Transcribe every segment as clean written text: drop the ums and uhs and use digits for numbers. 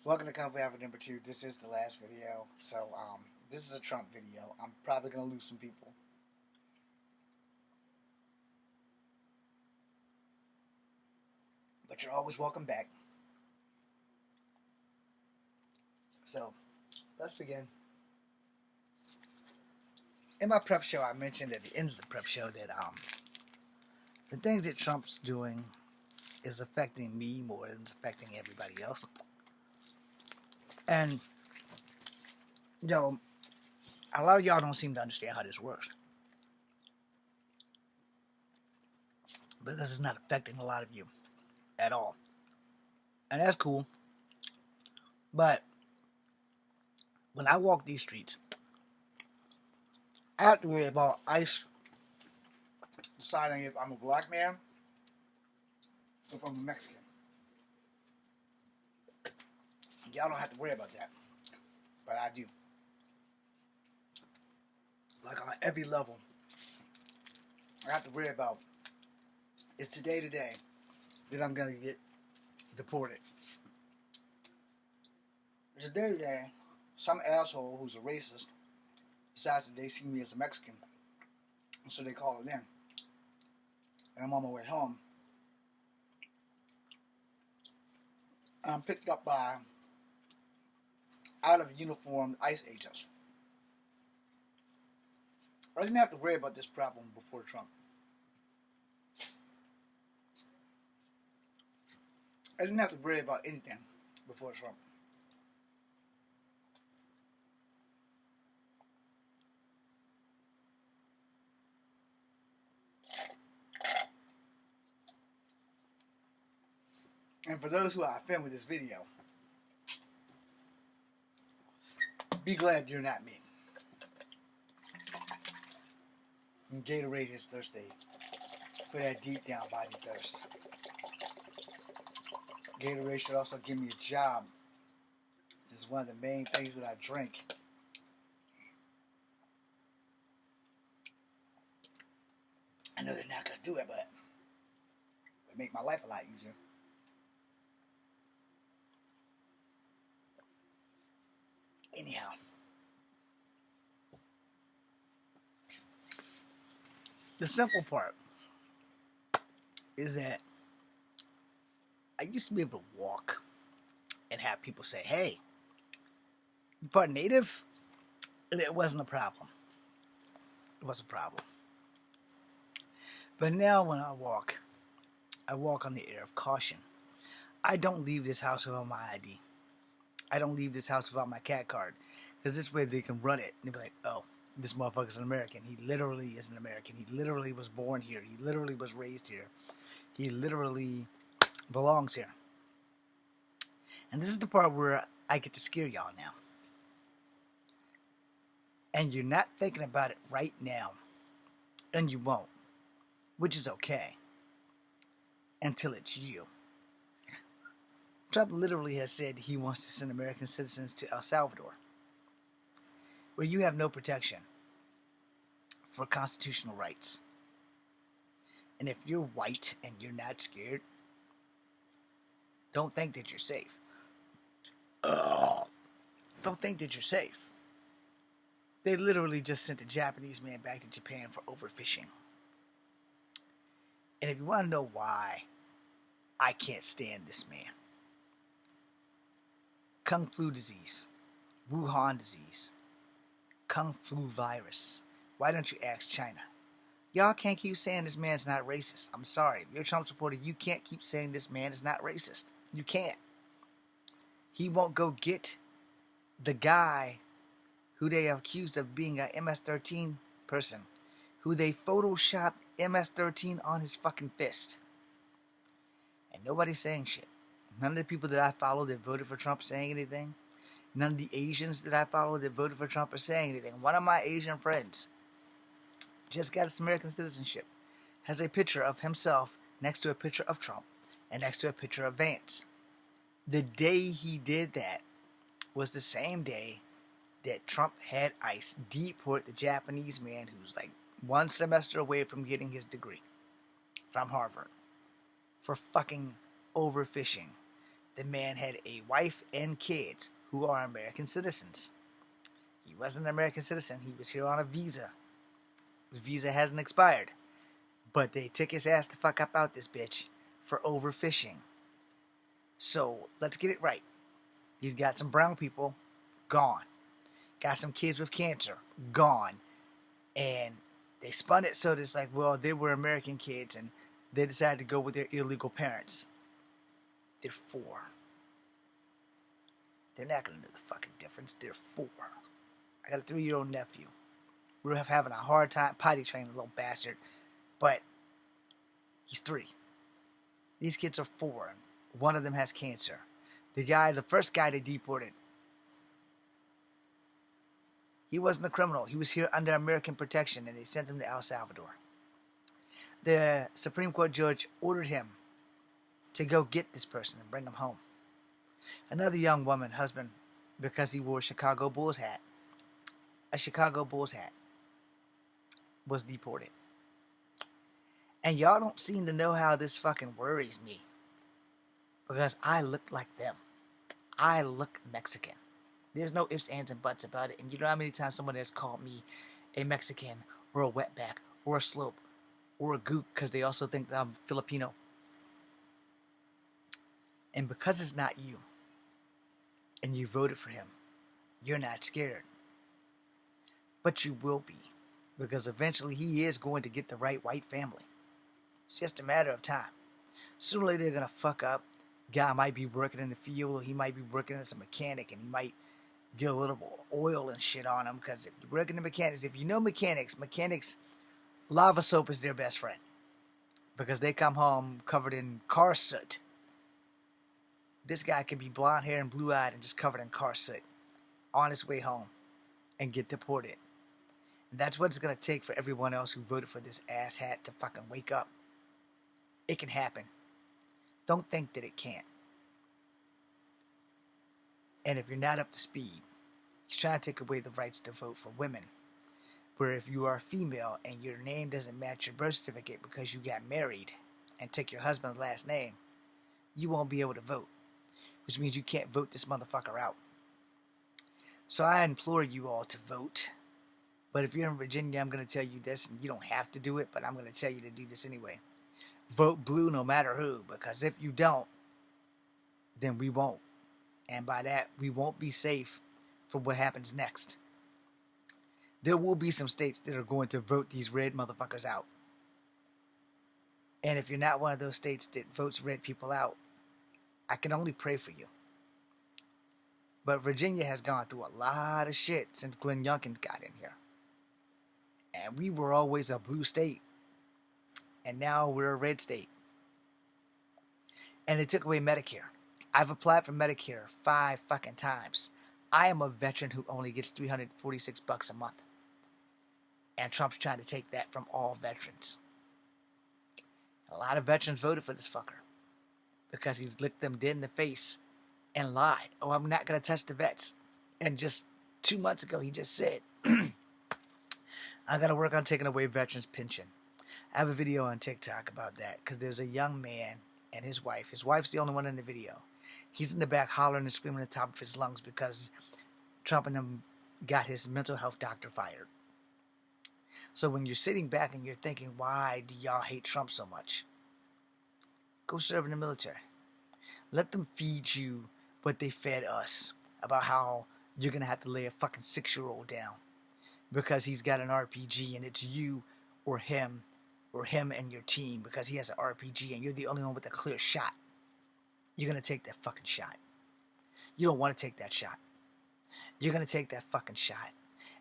Welcome to Comfy Hour number 2. This is the last video. This is a Trump video. I'm probably going to lose some people. But you're always welcome back. So, let's begin. In my prep show, I mentioned at the end of the prep show that the things that Trump's doing is affecting me more than it's affecting everybody else. And, a lot of y'all don't seem to understand how this works. Because it's not affecting a lot of you at all. And that's cool. But when I walk these streets, I have to worry about ICE deciding if I'm a black man or if I'm a Mexican. Y'all don't have to worry about that. But I do. Like on every level, I have to worry about, is today the day that I'm going to get deported? Today, some asshole who's a racist decides that they see me as a Mexican, and so they call it in. And I'm on my way home. I'm picked up by out-of-uniform ICE agents. I didn't have to worry about this problem before Trump. I didn't have to worry about anything before Trump. And for those who are offended with this video, be glad you're not me. And Gatorade is thirsty for that deep down body thirst. Gatorade should also give me a job. This is one of the main things that I drink. I know they're not going to do it, but it would make my life a lot easier. Anyhow, the simple part is that I used to be able to walk and have people say, "Hey, you part native?" And it wasn't a problem. It was a problem. But now when I walk on the air of caution. I don't leave this house without my ID. I don't leave this house without my cat card. Because this way they can run it. And they'll be like, oh, this motherfucker's an American. He literally is an American. He literally was born here. He literally was raised here. He literally belongs here. And this is the part where I get to scare y'all now. And you're not thinking about it right now. And you won't. Which is okay. Until it's you. Trump literally has said he wants to send American citizens to El Salvador, where you have no protection for constitutional rights. And if you're white and you're not scared, don't think that you're safe. Don't think that you're safe. They literally just sent a Japanese man back to Japan for overfishing. And if you want to know why I can't stand this man, Kung Flu disease, Wuhan disease, Kung Flu virus. Why don't you ask China? Y'all can't keep saying this man's not racist. I'm sorry. If you're a Trump supporter, you can't keep saying this man is not racist. You can't. He won't go get the guy who they are accused of being a MS-13 person, who they photoshopped MS-13 on his fucking fist. And nobody's saying shit. None of the people that I follow that voted for Trump saying anything. None of the Asians that I follow that voted for Trump are saying anything. One of my Asian friends just got his American citizenship. Has a picture of himself next to a picture of Trump and next to a picture of Vance. The day he did that was the same day that Trump had ICE deport the Japanese man who's like one semester away from getting his degree from Harvard for fucking overfishing. The man had a wife and kids who are American citizens. He wasn't an American citizen. He was here on a visa. His visa hasn't expired. But they took his ass the fuck up out this bitch for overfishing. So let's get it right. He's got some brown people, gone. Got some kids with cancer, gone. And they spun it so that it's like, well, they were American kids and they decided to go with their illegal parents. They're 4. They're not going to know the fucking difference. They're 4. I got a 3-year-old nephew. We're having a hard time potty training the little bastard. But he's 3. These kids are 4. And one of them has cancer. The first guy they deported, he wasn't a criminal. He was here under American protection, and they sent him to El Salvador. The Supreme Court judge ordered him to go get this person and bring him home. Another young woman, husband, because he wore a Chicago Bulls hat, was deported. And y'all don't seem to know how this fucking worries me. Because I look like them. I look Mexican. There's no ifs, ands, and buts about it. And you know how many times someone has called me a Mexican or a wetback or a slope or a gook because they also think that I'm Filipino. And because it's not you and you voted for him, you're not scared. But you will be, because eventually he is going to get the right white family. It's just a matter of time. Sooner or later they're going to fuck up. Guy might be working in the field, or he might be working as a mechanic, and he might get a little oil and shit on him, because if you're working in mechanics, if you know mechanics, lava soap is their best friend. Because they come home covered in car soot. This guy could be blonde hair and blue-eyed and just covered in car soot on his way home and get deported. And that's what it's going to take for everyone else who voted for this asshat to fucking wake up. It can happen. Don't think that it can't. And if you're not up to speed, he's trying to take away the rights to vote for women. Where if you are female and your name doesn't match your birth certificate because you got married and took your husband's last name, you won't be able to vote. Which means you can't vote this motherfucker out. So I implore you all to vote. But if you're in Virginia, I'm going to tell you this, and you don't have to do it, but I'm going to tell you to do this anyway. Vote blue no matter who, because if you don't, then we won't. And by that, we won't be safe from what happens next. There will be some states that are going to vote these red motherfuckers out. And if you're not one of those states that votes red people out, I can only pray for you. But Virginia has gone through a lot of shit since Glenn Youngkin got in here. And we were always a blue state. And now we're a red state. And they took away Medicare. I've applied for Medicare 5 fucking times. I am a veteran who only gets $346 a month. And Trump's trying to take that from all veterans. A lot of veterans voted for this fucker. Because he's licked them dead in the face and lied. Oh, I'm not going to touch the vets. And just 2 months ago, he just said, I'm going to work on taking away veterans' pension. I have a video on TikTok about that. Because there's a young man and his wife. His wife's the only one in the video. He's in the back hollering and screaming at the top of his lungs because Trump and them got his mental health doctor fired. So when you're sitting back and you're thinking, why do y'all hate Trump so much? Go serve in the military. Let them feed you what they fed us about how you're going to have to lay a fucking 6-year-old down because he's got an RPG and it's you or him and your team because he has an RPG and you're the only one with a clear shot. You're going to take that fucking shot. You don't want to take that shot. You're going to take that fucking shot.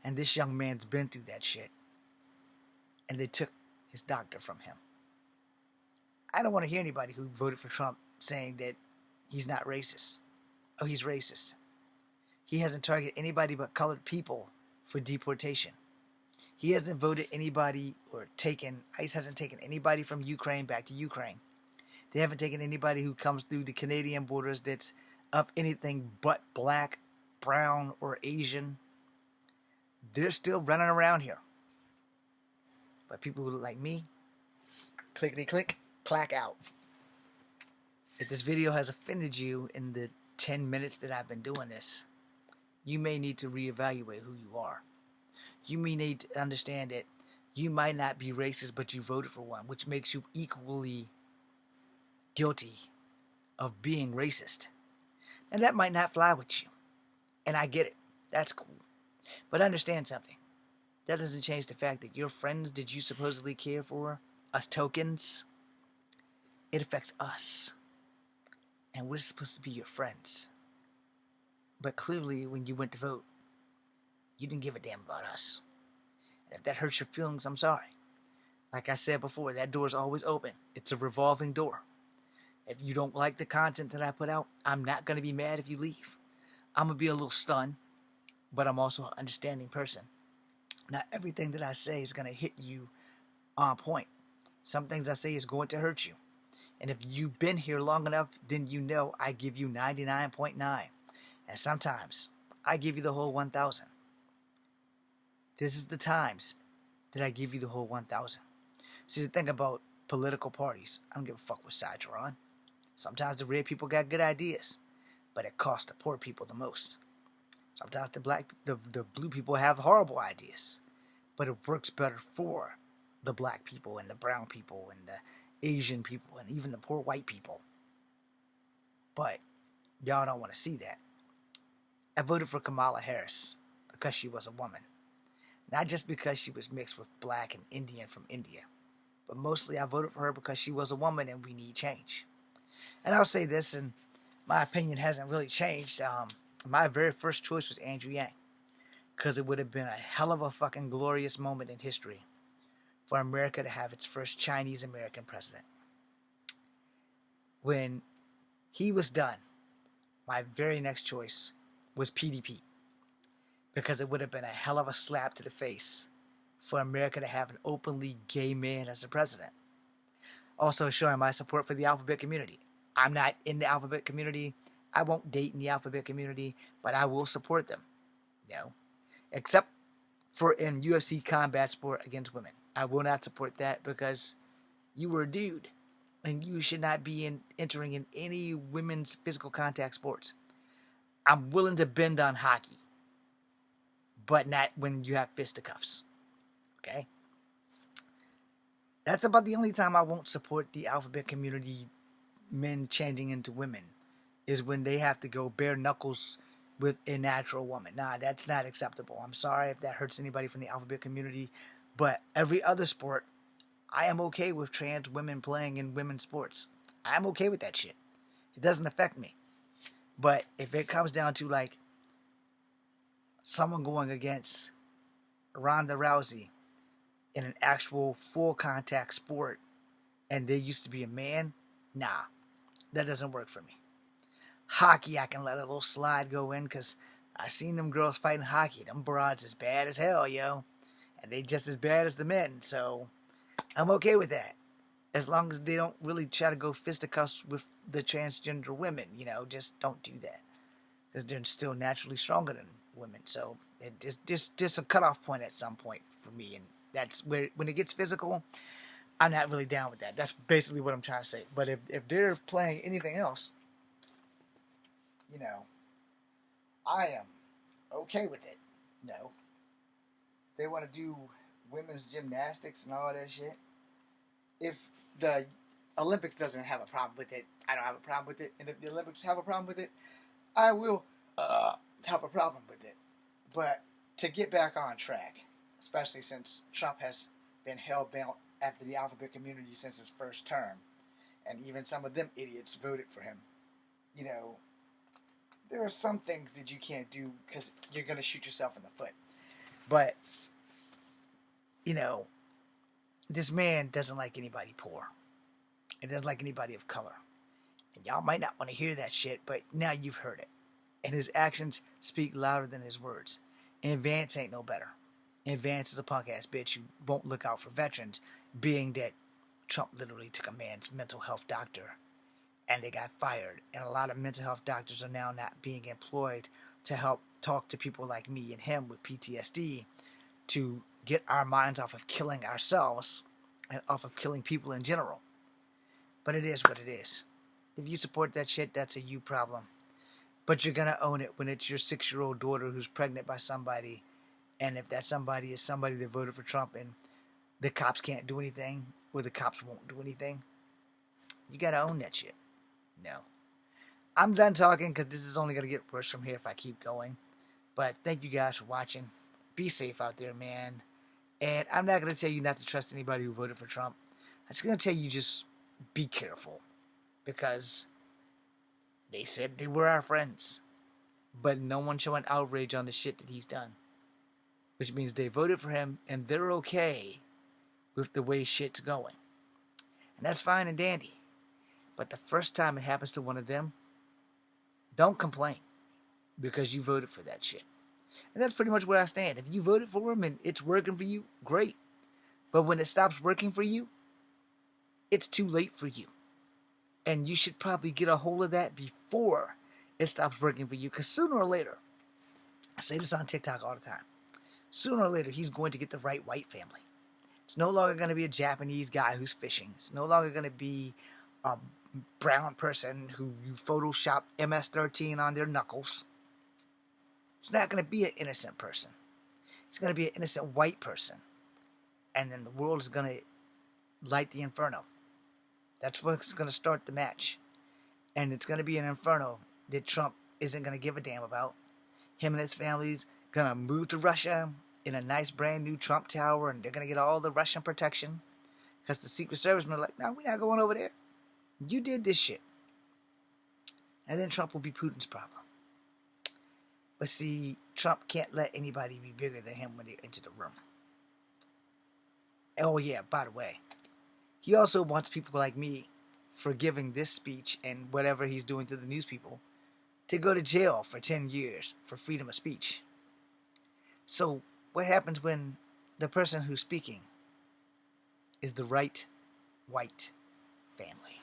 And this young man's been through that shit. And they took his doctor from him. I don't want to hear anybody who voted for Trump saying that he's not racist. Oh, he's racist. He hasn't targeted anybody but colored people for deportation. He hasn't voted anybody ICE hasn't taken anybody from Ukraine back to Ukraine. They haven't taken anybody who comes through the Canadian borders that's of anything but black, brown, or Asian. They're still running around here. But people who look like me, clickety-click, clack out. If this video has offended you in the 10 minutes that I've been doing this, you may need to reevaluate who you are. You may need to understand that you might not be racist, but you voted for one, which makes you equally guilty of being racist. And that might not fly with you. And I get it. That's cool. But understand something. That doesn't change the fact that your friends that you supposedly care for, us tokens, it affects us. And we're supposed to be your friends. But clearly, when you went to vote, you didn't give a damn about us. And if that hurts your feelings, I'm sorry. Like I said before, that door is always open. It's a revolving door. If you don't like the content that I put out, I'm not going to be mad if you leave. I'm going to be a little stunned, but I'm also an understanding person. Not everything that I say is going to hit you on point. Some things I say is going to hurt you. And if you've been here long enough, then you know I give you 99.9. And sometimes I give you the whole 1,000. This is the times that I give you the whole 1,000. See, the thing about political parties, I don't give a fuck what side you're on. Sometimes the red people got good ideas, but it costs the poor people the most. Sometimes the blue people have horrible ideas, but it works better for the black people and the brown people and the Asian people and even the poor white people. But y'all don't want to see that. I voted for Kamala Harris because she was a woman. Not just because she was mixed with black and Indian from India, but mostly I voted for her because she was a woman and we need change. And I'll say this, and my opinion hasn't really changed. My very first choice was Andrew Yang, because it would have been a hell of a fucking glorious moment in history for America to have its first Chinese American president. When he was done, my very next choice was PDP, because it would have been a hell of a slap to the face for America to have an openly gay man as the president. Also showing my support for the alphabet community. I'm not in the alphabet community. I won't date in the alphabet community, but I will support them. Except for in UFC combat sport against women. I will not support that because you were a dude and you should not be entering in any women's physical contact sports. I'm willing to bend on hockey, but not when you have fisticuffs. Okay? That's about the only time I won't support the alphabet community men changing into women, is when they have to go bare knuckles with a natural woman. Nah, that's not acceptable. I'm sorry if that hurts anybody from the alphabet community, but every other sport, I am okay with trans women playing in women's sports. I'm okay with that shit. It doesn't affect me. But if it comes down to like someone going against Ronda Rousey in an actual full contact sport and they used to be a man, nah, that doesn't work for me. Hockey, I can let a little slide go in because I seen them girls fighting hockey. Them broads is bad as hell, yo. And they just as bad as the men, so I'm okay with that. As long as they don't really try to go fisticuffs with the transgender women, just don't do that. Because they're still naturally stronger than women. So it's just a cutoff point at some point for me. And that's where, when it gets physical, I'm not really down with that. That's basically what I'm trying to say. But if they're playing anything else, I am okay with it. They want to do women's gymnastics and all that shit. If the Olympics doesn't have a problem with it, I don't have a problem with it. And if the Olympics have a problem with it, I will have a problem with it. But to get back on track, especially since Trump has been hell-bent after the alphabet community since his first term, and even some of them idiots voted for him, there are some things that you can't do because you're going to shoot yourself in the foot. But, this man doesn't like anybody poor. He doesn't like anybody of color. And y'all might not want to hear that shit, but now you've heard it. And his actions speak louder than his words. And Vance ain't no better. And Vance is a punk-ass bitch who won't look out for veterans, being that Trump literally took a man's mental health doctor and they got fired. And a lot of mental health doctors are now not being employed to help talk to people like me and him with PTSD to get our minds off of killing ourselves and off of killing people in general. But it is what it is. If you support that shit, that's a you problem. But you're gonna own it when it's your 6-year-old daughter who's pregnant by somebody, and if that somebody is somebody that voted for Trump and the cops can't do anything, or the cops won't do anything, you gotta own that shit. No. I'm done talking because this is only gonna get worse from here if I keep going. But thank you guys for watching. Be safe out there, man. And I'm not gonna tell you not to trust anybody who voted for Trump. I'm just gonna tell you just be careful. Because they said they were our friends. But no one showing outrage on the shit that he's done. Which means they voted for him and they're okay with the way shit's going. And that's fine and dandy. But the first time it happens to one of them, don't complain. Because you voted for that shit. And that's pretty much where I stand. If you voted for him and it's working for you, great. But when it stops working for you, it's too late for you. And you should probably get a hold of that before it stops working for you. Because sooner or later, I say this on TikTok all the time, sooner or later he's going to get the right white family. It's no longer going to be a Japanese guy who's fishing. It's no longer going to be a brown person who you Photoshop MS-13 on their knuckles. It's not going to be an innocent person. It's going to be an innocent white person. And then the world is going to light the inferno. That's what's going to start the match. And it's going to be an inferno that Trump isn't going to give a damn about. Him and his family's going to move to Russia in a nice brand new Trump tower, and they're going to get all the Russian protection. Because the Secret Service are like, no, we're not going over there. You did this shit. And then Trump will be Putin's problem. But see, Trump can't let anybody be bigger than him when they enter the room. Oh yeah, by the way, he also wants people like me, for giving this speech and whatever he's doing to the news people, to go to jail for 10 years for freedom of speech. So what happens when the person who's speaking is the right white family?